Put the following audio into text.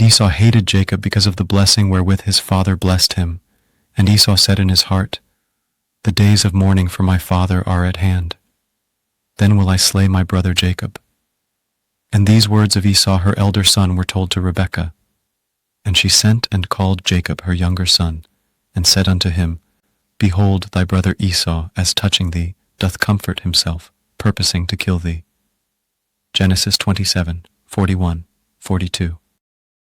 Esau hated Jacob because of the blessing wherewith his father blessed him. And Esau said in his heart, The days of mourning for my father are at hand. Then will I slay my brother Jacob. And these words of Esau her elder son were told to Rebekah. And she sent and called Jacob her younger son, and said unto him, Behold, thy brother Esau, as touching thee, doth comfort himself, purposing to kill thee. Genesis 27, 41, 42.